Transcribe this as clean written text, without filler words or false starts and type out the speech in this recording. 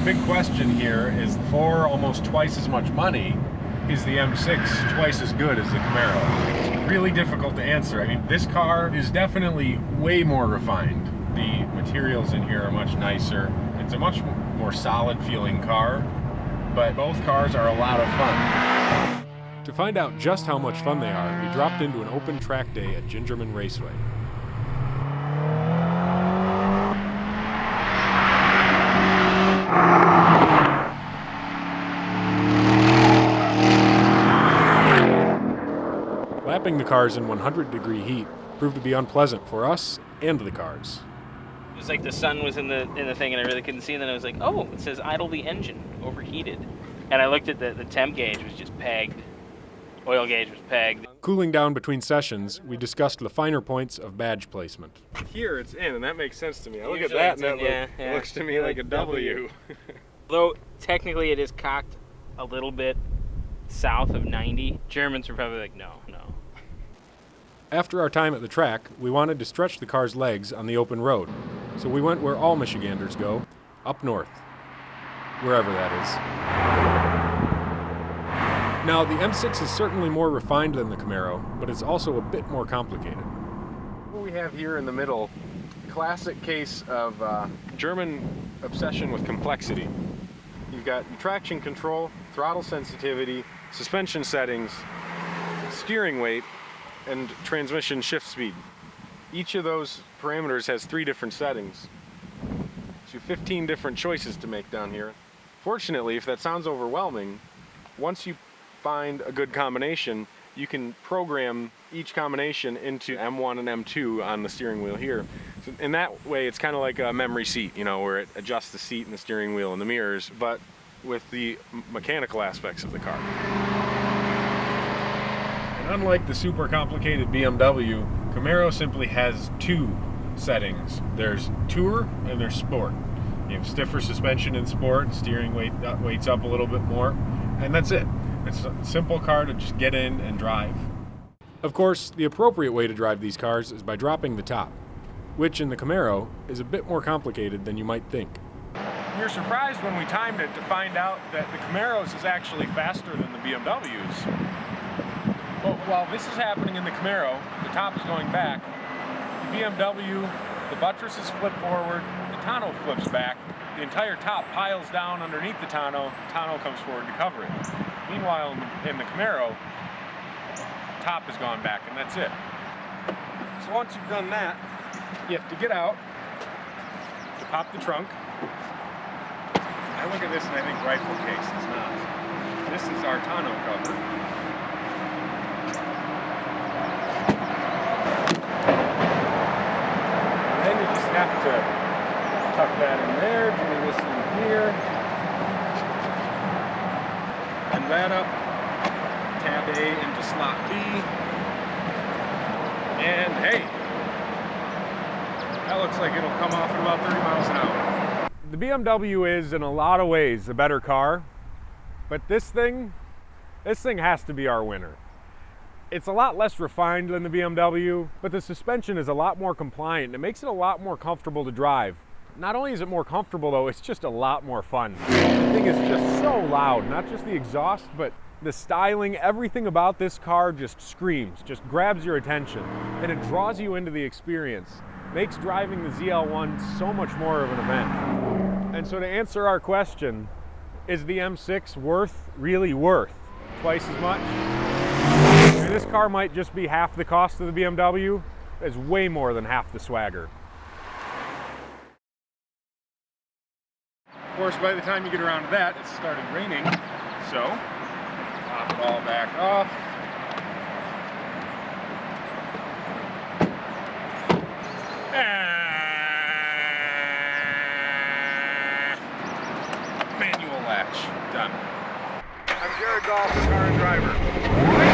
big question here is, for almost twice as much money, is the M6 twice as good as the Camaro? It's really difficult to answer. I mean, this car is definitely way more refined. The materials in here are much nicer. It's a much more solid feeling car, but both cars are a lot of fun. To find out just how much fun they are, we dropped into an open track day at Gingerman Raceway. Lapping the cars in 100-degree heat proved to be unpleasant for us and the cars. It was like the sun was in the thing and I really couldn't see, and then I was like, oh, it says idle the engine, overheated. And I looked at the temp gauge was just pegged. Oil gauge was pegged. Cooling down between sessions, we discussed the finer points of badge placement. Here it's in, and that makes sense to me. I look at Usually that it's and in, it looks to me like a W. Though technically it is cocked a little bit south of 90. Germans were probably like, no. After our time at the track, we wanted to stretch the car's legs on the open road, so we went where all Michiganders go, up north, wherever that is. Now, the M6 is certainly more refined than the Camaro, but it's also a bit more complicated. What we have here in the middle, classic case of German obsession with complexity. You've got traction control, throttle sensitivity, suspension settings, steering weight, and transmission shift speed. Each of those parameters has 3 different settings. So 15 different choices to make down here. Fortunately, if that sounds overwhelming, once you find a good combination, you can program each combination into M1 and M2 on the steering wheel here. So in that way, it's kind of like a memory seat, you know, where it adjusts the seat and the steering wheel and the mirrors, but with the mechanical aspects of the car. Unlike the super complicated BMW, Camaro simply has 2 settings. There's Tour and there's Sport. You have stiffer suspension in Sport, steering weight's up a little bit more, and that's it. It's a simple car to just get in and drive. Of course, the appropriate way to drive these cars is by dropping the top, which in the Camaro is a bit more complicated than you might think. We were surprised when we timed it to find out that the Camaros is actually faster than the BMWs. But while this is happening in the Camaro, the top is going back, the BMW, the buttresses flip forward, the tonneau flips back, the entire top piles down underneath the tonneau comes forward to cover it. Meanwhile, in the Camaro, the top has gone back, and that's it. So once you've done that, you have to get out, to pop the trunk. I look at this and I think rifle case, it's not. This is our tonneau cover. Have to tuck that in there, do this in here, and that up, tab A into slot B, and hey, that looks like it'll come off at about 30 miles an hour. The BMW is in a lot of ways a better car, but this thing has to be our winner. It's a lot less refined than the BMW, but the suspension is a lot more compliant and it makes it a lot more comfortable to drive. Not only is it more comfortable though, it's just a lot more fun. The thing is just so loud, not just the exhaust, but the styling, everything about this car just screams, just grabs your attention, and it draws you into the experience. Makes driving the ZL1 so much more of an event. And so to answer our question, is the M6 really worth twice as much? And this car might just be half the cost of the BMW. It's way more than half the swagger. Of course, by the time you get around to that, it started raining, so pop it all back off. Manual latch, done. I'm Gall, car and driver.